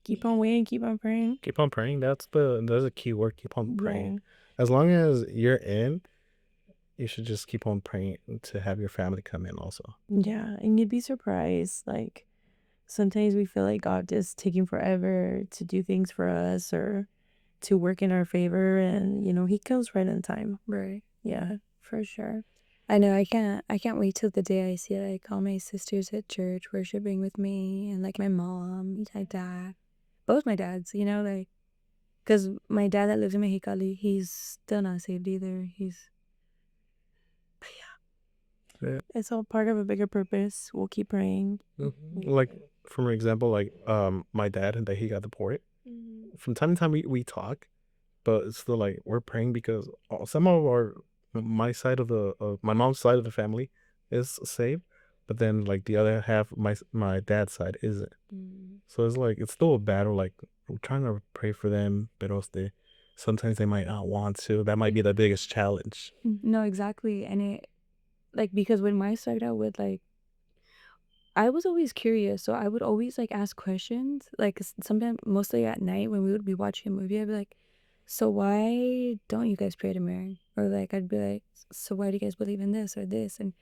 Keep on waiting, keep on praying. Keep on praying. That's a key word. Keep on praying. Yeah. As long as you're in, you should just keep on praying to have your family come in also. Yeah, and you'd be surprised. Like, sometimes we feel like God is taking forever to do things for us or to work in our favor, and he comes right in time. Right. Yeah, for sure. I know. I can't wait till the day I see like all my sisters at church worshiping with me, and like my mom, my dad, both my dads. You know, like, cause my dad that lives in Mexicali, he's still not saved either. Yeah. It's all part of a bigger purpose. We'll keep praying. Like, for example, like my dad, and that he got deported. From time to time we talk, but it's still like we're praying because some of my side of my mom's side of the family is saved, but then like the other half, my dad's side isn't. So it's like it's still a battle. Like we're trying to pray for them, but also sometimes they might not want to. That might be the biggest challenge. No, exactly. And it, like, because when mine started out with like, I was always curious, so I would always like ask questions. Like sometimes, mostly at night when we would be watching a movie, I'd be like, "So why don't you guys pray to Mary?" Or like I'd be like, "So why do you guys believe in this or this?" And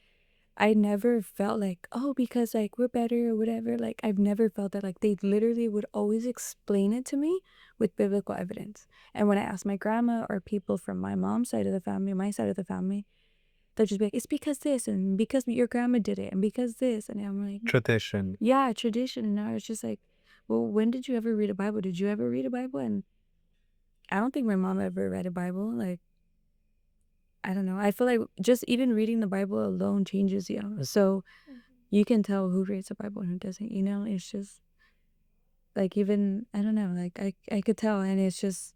I never felt like, oh, because like we're better or whatever. Like I've never felt that. Like they literally would always explain it to me with biblical evidence. And when I asked my grandma or people from my mom's side of the family, my side of the family, they'll just be like, it's because this and because your grandma did it and because this. And I'm like, Tradition. yeah, tradition. And I was just like, well, when did you ever read a Bible? Did you ever read a Bible? And I don't think my mom ever read a Bible. Like, I don't know. I feel like just even reading the Bible alone changes you. So you can tell who reads the Bible and who doesn't, you know? It's just like, even, I don't know, like I could tell. And it's just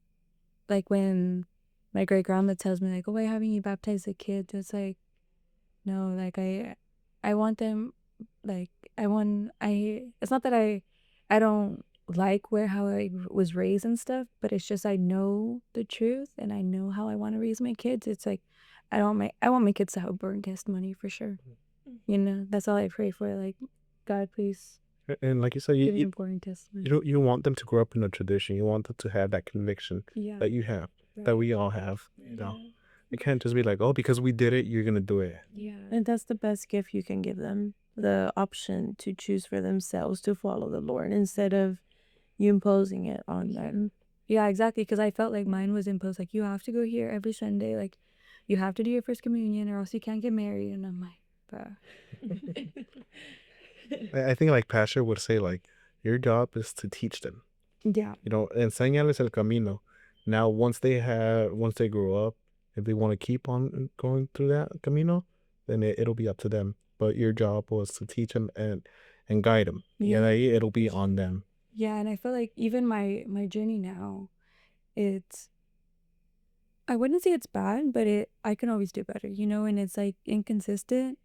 like when my great grandma tells me like, oh, why haven't you baptized the kids? It's like, no, like I want them, like it's not that I don't like how I was raised and stuff, but it's just I know the truth and I know how I want to raise my kids. It's like I want my kids to have a burn testimony for sure. You know, that's all I pray for. Like, God, please And like you said, give them burn testimony. you want them to grow up in a tradition. You want them to have that conviction that you have, that we all have. You know, it can't just be like, oh, because we did it, you're gonna do it. Yeah. And that's the best gift you can give them, the option to choose for themselves to follow the Lord instead of you imposing it on them. Yeah, exactly. Because I felt like mine was imposed. Like, you have to go here every Sunday. Like, you have to do your first communion or else you can't get married. And I'm like, bruh. I think like Pastor would say, like, your job is to teach them. Yeah. You know, enseñarles el camino. Now, once they grow up, if they want to keep on going through that camino, then it'll be up to them. But your job was to teach them and guide them. Yeah, it'll be on them. Yeah, and I feel like even my journey now, I wouldn't say it's bad, but I can always do better, you know, and it's like inconsistent.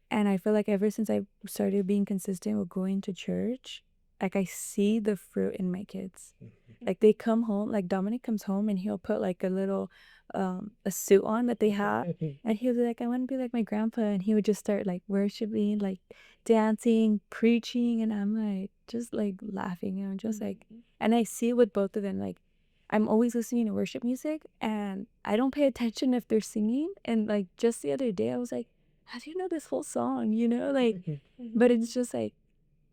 And I feel like ever since I started being consistent with going to church, like I see the fruit in my kids. Like they come home, like Dominic comes home and he'll put like a little a suit on that they have, and he'll be like, I want to be like my grandpa, and he would just start like worshiping, like dancing, preaching, and I'm like just like laughing, and I'm just like, and I see it with both of them. Like I'm always listening to worship music and I don't pay attention if they're singing, and like just the other day I was like, how do you know this whole song, you know, like, but it's just like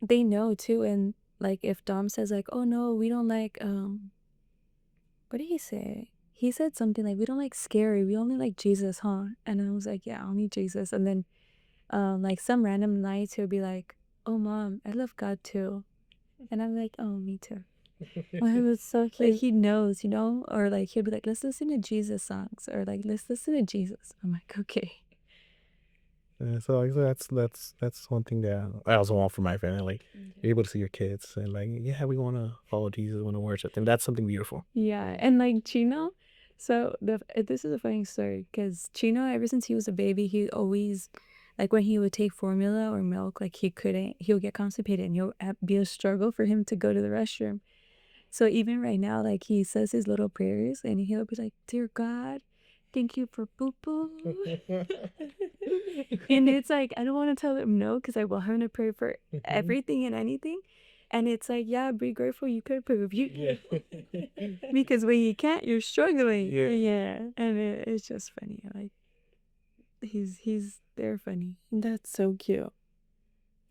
they know too. And like if Dom says like, oh no, we don't like what did he say? He said something like, we don't like scary, we only like Jesus, huh? And I was like, yeah, only Jesus. And then like some random nights he'll be like, oh mom, I love God too. And I'm like, oh, me too. Oh, it was so cute. Like he knows, you know, or like he'll be like, let's listen to Jesus songs, or like let's listen to Jesus. I'm like, okay. So like, that's one thing that I also want for my family. Like, be able to see your kids and like, yeah, we want to follow Jesus, we want to worship him. That's something beautiful. Yeah, and like Chino, so this is a funny story because Chino, ever since he was a baby, he always, like when he would take formula or milk, like he'll get constipated and he'll be a struggle for him to go to the restroom. So even right now, like he says his little prayers and he'll be like, dear God, thank you for poo poo. And it's like, I don't want to tell him no because I want him to pray for everything and anything. And it's like, yeah, be grateful you could poop. Because when you can't, you're struggling. Yeah. And it's just funny. Like, they're funny. That's so cute.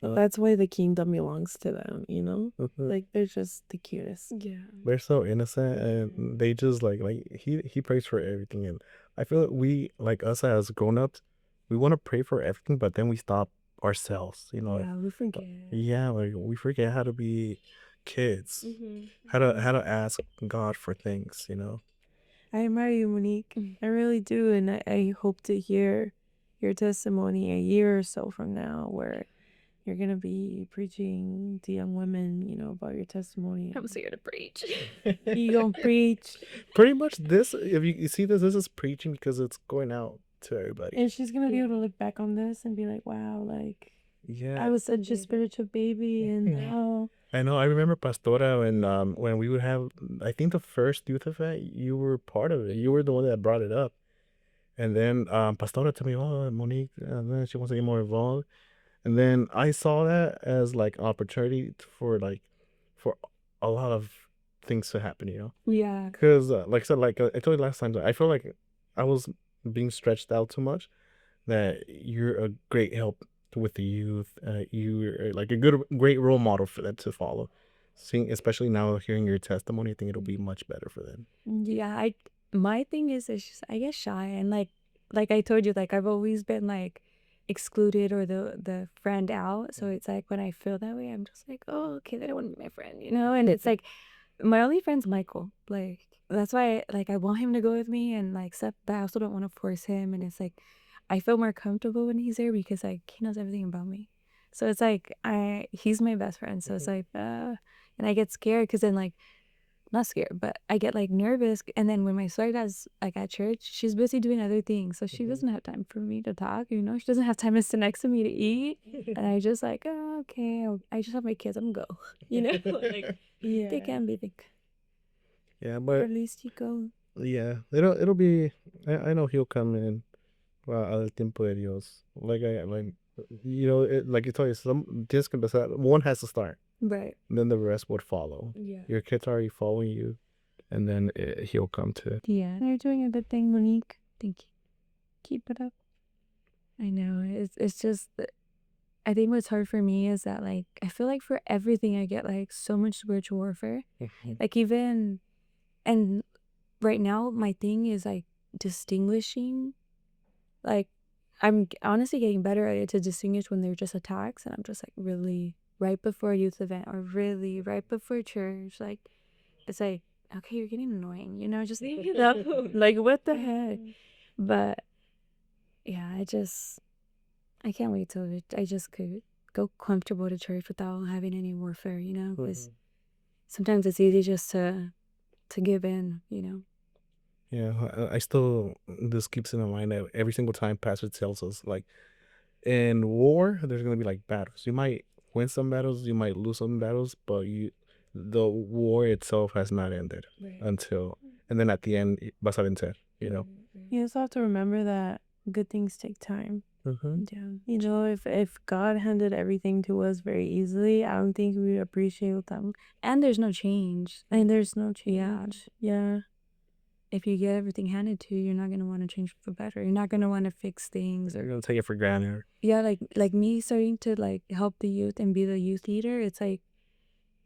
That's why the kingdom belongs to them, you know? Like they're just the cutest. Yeah. They're so innocent and they just like he prays for everything. And I feel like we, like us as grown-ups, we want to pray for everything, but then we stop ourselves, you know. Yeah, we forget. Yeah, like we forget how to be kids, how to ask God for things, you know. I admire you, Monique. I really do. And I hope to hear your testimony a year or so from now where you're going to be preaching to young women, you know, about your testimony. I'm scared to preach. You going to preach. Pretty much this, if you see this is preaching because it's going out to everybody. And she's going to be able to look back on this and be like, wow, like, Yeah, I was such a spiritual baby. And now. I know. I remember Pastora when we would have, I think the first youth event, you were part of it. You were the one that brought it up. And then Pastora told me, oh, Monique, then she wants to get more involved. And then I saw that as like opportunity for a lot of things to happen, you know? Yeah. Because like I said, like I told you last time, I feel like I was being stretched out too much. That you're a great help with the youth. You're like a great role model for them to follow. Seeing, especially now hearing your testimony, I think it'll be much better for them. Yeah, my thing is it's just, I get shy, and like I told you, like I've always been like excluded or the friend out. So it's like when I feel that way, I'm just like, oh, okay, they don't want to be my friend, you know? And it's like my only friend's Michael. Like that's why like I want him to go with me and like stuff, but I also don't want to force him. And it's like I feel more comfortable when he's there because like he knows everything about me. So it's like he's my best friend. So it's like and I get scared because then like not scared, but I get like nervous. And then when my swag's like at church, she's busy doing other things. So she doesn't have time for me to talk, you know? She doesn't have time to sit next to me to eat. And I just like, oh, okay, I just have my kids, I'm gonna go. You know? Like, Yeah. they can be like, Yeah, or but at least you go. yeah, it'll be. I know he'll come in. Al tiempo de Dios. Like you know, like you told you, one has to start. Right. And then the rest would follow. Yeah. Your kid's already following you, and then he'll come to it. Yeah. You're doing a good thing, Monique. Thank you. Keep it up. I know. It's just I think what's hard for me is that like I feel like for everything I get like so much spiritual warfare. Like even and right now my thing is like distinguishing, like I'm honestly getting better at it to distinguish when they're just attacks, and I'm just like really right before a youth event or really right before church. Like it's like, okay, you're getting annoying, you know, just leave me alone. Like what the heck. But yeah, I can't wait till I just could go comfortable to church without having any warfare, you know, because sometimes it's easy just to give in, you know. Yeah, I still, this keeps in my mind that every single time pastor tells us, like, in war, there's going to be like battles. You might win some battles, you might lose some battles, but the war itself has not ended until, and then at the end, vas a vencer, you know? You also have to remember that good things take time. Mm-hmm. Yeah. You know, if God handed everything to us very easily, I don't think we would appreciate them. And there's no change. And there's no change. Yeah. If you get everything handed to you, you're not gonna want to change for better. You're not gonna want to fix things. You're gonna take it for granted. Yeah, like me starting to like help the youth and be the youth leader. It's like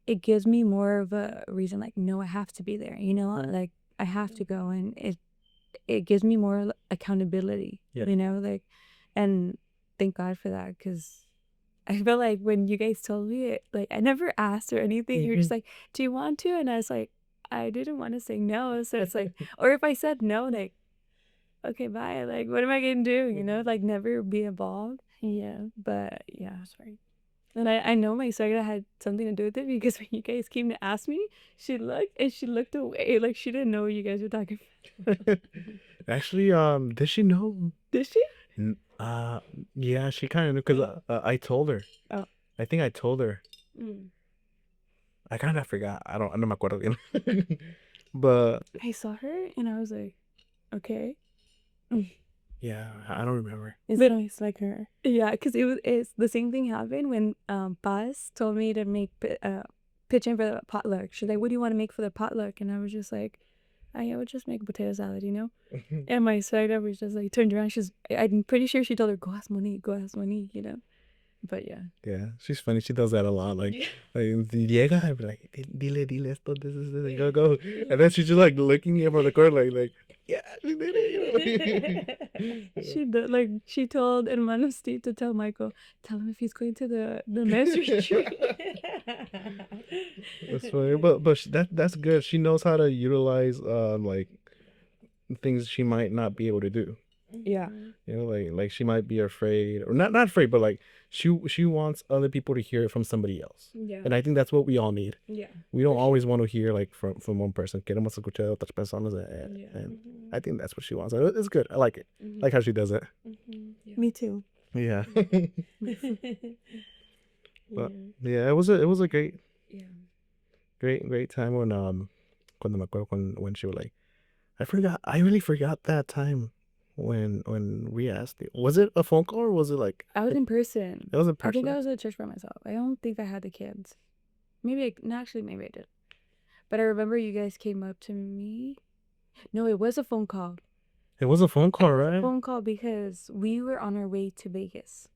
it gives me more of a reason. Like, no, I have to be there. You know, like I have to go, and it gives me more accountability. Yeah. You know, like, and thank God for that, because I feel like when you guys told me it, like I never asked or anything. You were just like, "Do you want to?" And I was like, I didn't want to say no. So it's like, or if I said no, like, okay, bye. Like, what am I gonna do? You know, like never be involved. Yeah. But yeah, sorry. And I know my suegra had something to do with it, because when you guys came to ask me, she looked away, like she didn't know what you guys were talking about. Actually, did she know? Did she? Yeah, she kind of knew, because I told her. Oh. I think I told her. I kind of forgot. I don't me acuerdo bien. But I saw her and I was like, okay. yeah, I don't remember. It's nice like her. Yeah, because it's the same thing happened when Paz told me to make pitch in for the potluck. She's like, what do you want to make for the potluck? And I was just like, I would just make potato salad, you know? And my suegra was just like turned around. I'm pretty sure she told her, go ask Monique, you know? But yeah. Yeah, she's funny. She does that a lot. Like llega, I'd be like, dile esto, this is this, go. And then she's just like looking at from the corner, like, yeah, she did it. You know? She did, like, she told Hermano Steve to tell Michael, tell him if he's going to the men's retreat. That's funny, but that's good. She knows how to utilize like things she might not be able to do. Yeah. You know, like she might be afraid, or not afraid, but like she wants other people to hear it from somebody else. Yeah. And I think that's what we all need. Yeah. We don't always want to hear like from one person. Queremos escuchar de otras personas, and I think that's what she wants. It's good. I like it. Like how she does it. Yeah. Me too. Yeah. But yeah, it was a great time when cuando me acuerdo when she was like, I really forgot that time when we asked you. Was it a phone call or was it like I was in person. It was in I think person? I was at church by myself. I don't think I had the kids. Maybe maybe I did. But I remember you guys came up to me. No, it was a phone call. It was a phone call, It was right? a phone call because we were on our way to Vegas.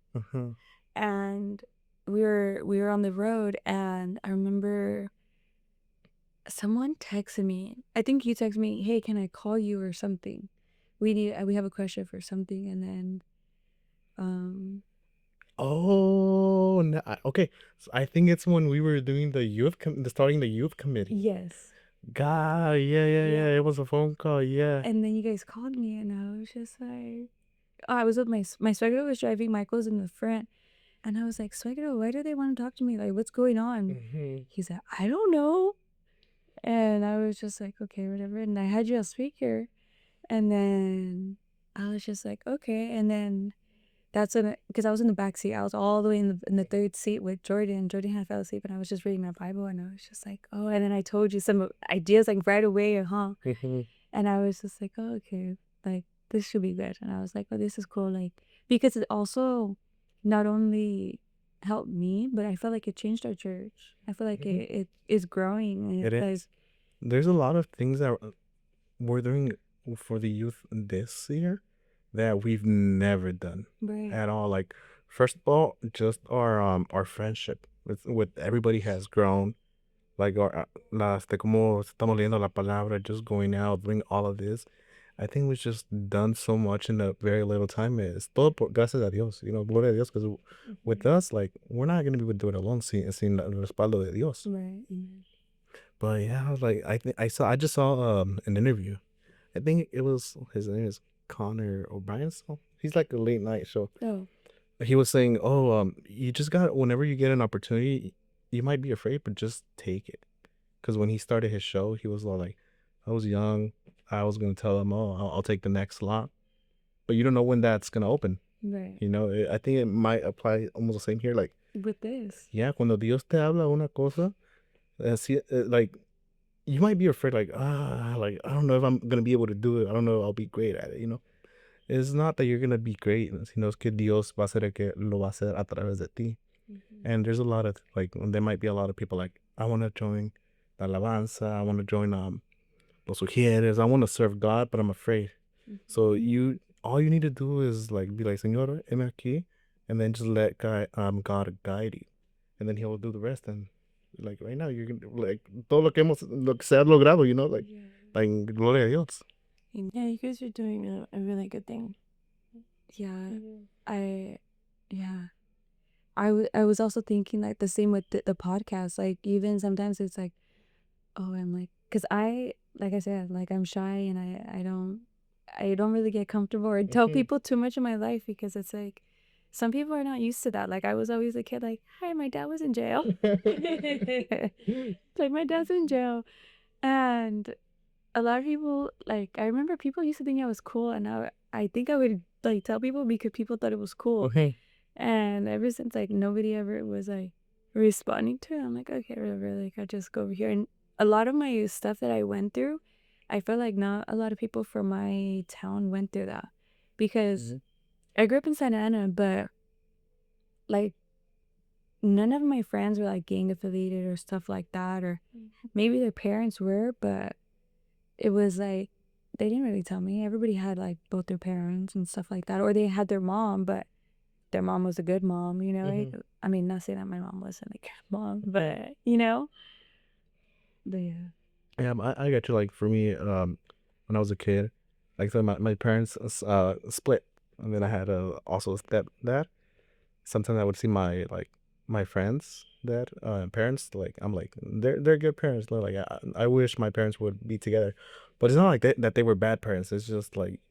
And we were on the road, and I remember someone texted me. I think you texted me, "Hey, can I call you or something? We have a question for something." And then Oh, no, okay. So I think it's when we were doing starting the youth committee. yes. God, yeah. It was a phone call, yeah. And then you guys called me, and I was just like, I was with my suegra was driving, Michael's in the front, and I was like, suegra, why do they want to talk to me? Like, what's going on? He said, I don't know. And I was just like, okay, whatever. And I had you on speaker, and then I was just like, okay. And then that's when, because I was in the back seat, I was all the way in the third seat with Jordan. Jordan had fell asleep, and I was just reading my Bible, and I was just like, oh. And then I told you some ideas like right away, and I was just like, oh, okay, like this should be good. And I was like, oh, this is cool, like, because it also not only helped me, but I felt like it changed our church. I feel like it is growing. And It is. There's a lot of things that we're doing for the youth this year that we've never done at all. Like, first of all, just our friendship with everybody has grown. Like como estamos leyendo la palabra, just going out, doing all of this. I think we've just done so much in a very little time. Es todo gracias a Dios, you know, gloria a Dios, because with us, like, we're not gonna be able to do it alone sin el respaldo de Dios. Right. But yeah, I was like, I just saw an interview. I think it was, his name is Connor O'Brien. So he's like a late night show. Oh. He was saying, you just got, whenever you get an opportunity, you might be afraid, but just take it. Because when he started his show, he was all like, I was young. I was going to tell him, I'll take the next slot. But you don't know when that's going to open. Right. You know, I think it might apply almost the same here. Like, with this. Yeah, cuando Dios te habla una cosa, like, you might be afraid, like, like, I don't know if I'm going to be able to do it. I don't know if I'll be great at it, you know? It's not that you're going to be great, sino es que Dios va a hacer que lo va a hacer a través de ti. And there's a lot of, like, there might be a lot of people like, I want to join la alabanza, I want to join los sugieres, I want to serve God, but I'm afraid. So all you need to do is, like, be like, Señor, heme aquí, and then just let God guide you. And then he'll do the rest. And, like, right now, you're like, todo lo que se ha logrado, you know, like, gloria a Dios. Yeah, you guys are doing a really good thing. Yeah. I was also thinking, like, the same with the podcast. Like, even sometimes it's like, oh, I'm like, because like I said, like, I'm shy, and I don't really get comfortable or tell people too much of my life, because it's like, some people are not used to that. Like, I was always a kid, like, hi, my dad was in jail. Like, my dad's in jail. And a lot of people, like, I remember people used to think I was cool, and I think I would, like, tell people because people thought it was cool. Okay. And ever since, like, nobody ever was, like, responding to it, I'm like, okay, whatever, like, I just go over here. And a lot of my stuff that I went through, I feel like not a lot of people from my town went through that, because I grew up in Santa Ana, but, like, none of my friends were, like, gang affiliated or stuff like that, or maybe their parents were, but it was like, they didn't really tell me. Everybody had, like, both their parents and stuff like that, or they had their mom, but their mom was a good mom, you know? Like, I mean, not saying that my mom wasn't a good mom, but, you know? But yeah. Yeah, I got you. Like, for me, when I was a kid, like, so my parents split, and then I had also a stepdad. Sometimes I would see my friends that parents, like, I'm like, they're good parents. Like, I wish my parents would be together, but it's not like that they were bad parents. It's just like,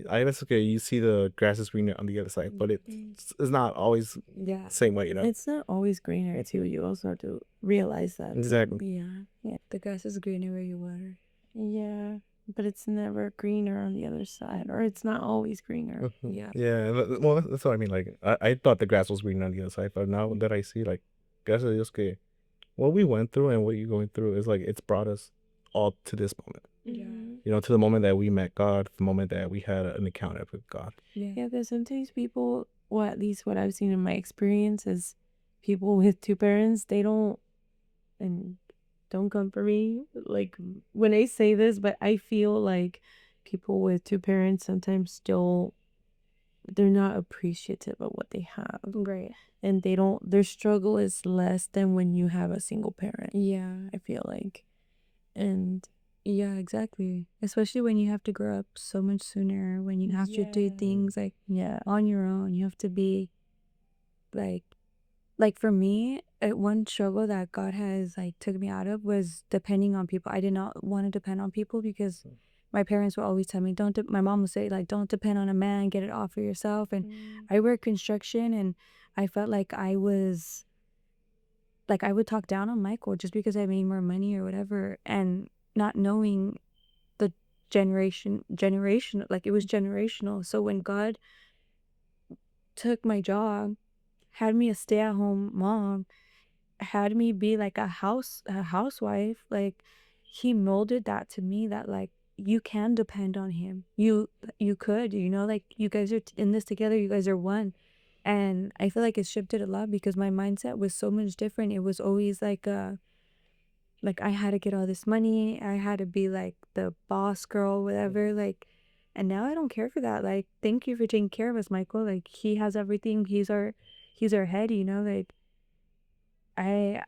I guess, okay, you see the grass is greener on the other side, but it's not always the same way, you know. It's not always greener too. You also have to realize that. Exactly. Yeah. The grass is greener where you water. Yeah, but it's never greener on the other side, or it's not always greener. Yeah. Yeah, well, that's what I mean. Like, I thought the grass was green on the other side, but now that I see, like, gracias a Dios que what we went through and what you're going through is, like, it's brought us all to this moment. Yeah. You know, to the moment that we met God, the moment that we had an encounter with God. Yeah, there's sometimes people, well, at least what I've seen in my experience is people with two parents, they don't, and don't come for me, like, when I say this, but I feel like people with two parents sometimes they're not appreciative of what they have. Right. And their struggle is less than when you have a single parent. Yeah. I feel like. And yeah, exactly. Especially when you have to grow up so much sooner, when you have to do things, like, on your own. You have to be, like for me, one struggle that God has, like, took me out of was depending on people. I did not want to depend on people, because my parents would always tell me, my mom would say, like, don't depend on a man, get it all for yourself. And I work construction, and I felt like I would talk down on Michael just because I made more money or whatever, and not knowing the generation, like, it was generational. So when God took my job, had me a stay-at-home mom, had me be like a housewife, like, he molded that to me, that, like, you can depend on him. You could, you know, like, you guys are in this together, you guys are one. And I feel like it shifted a lot, because my mindset was so much different. It was always like I had to get all this money, I had to be like the boss girl, whatever, like. And now I don't care for that. Like, thank you for taking care of us, Michael. Like, he has everything. He's our head, you know. Like, I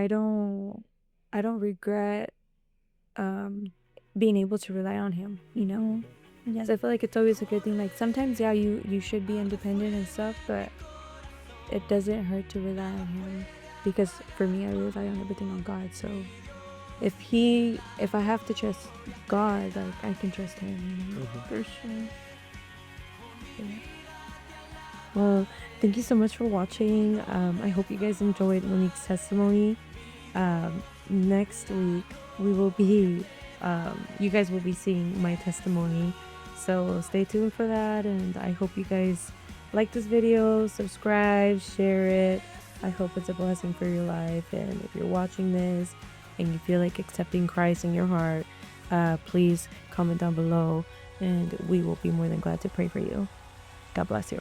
don't regret being able to rely on him, you know. yeah, So I feel like it's always a good thing. Like, sometimes, yeah, you should be independent and stuff, but it doesn't hurt to rely on him, because for me, I rely on everything on God. So if I have to trust God, like, I can trust him, you know. for sure. Yeah. Well, thank you so much for watching. I hope you guys enjoyed Monique's testimony. Next week we will be you guys will be seeing my testimony, so stay tuned for that. And I hope you guys like this video, subscribe, share it, I hope it's a blessing for your life. And if you're watching this and you feel like accepting Christ in your heart, please comment down below and we will be more than glad to pray for you. God bless you.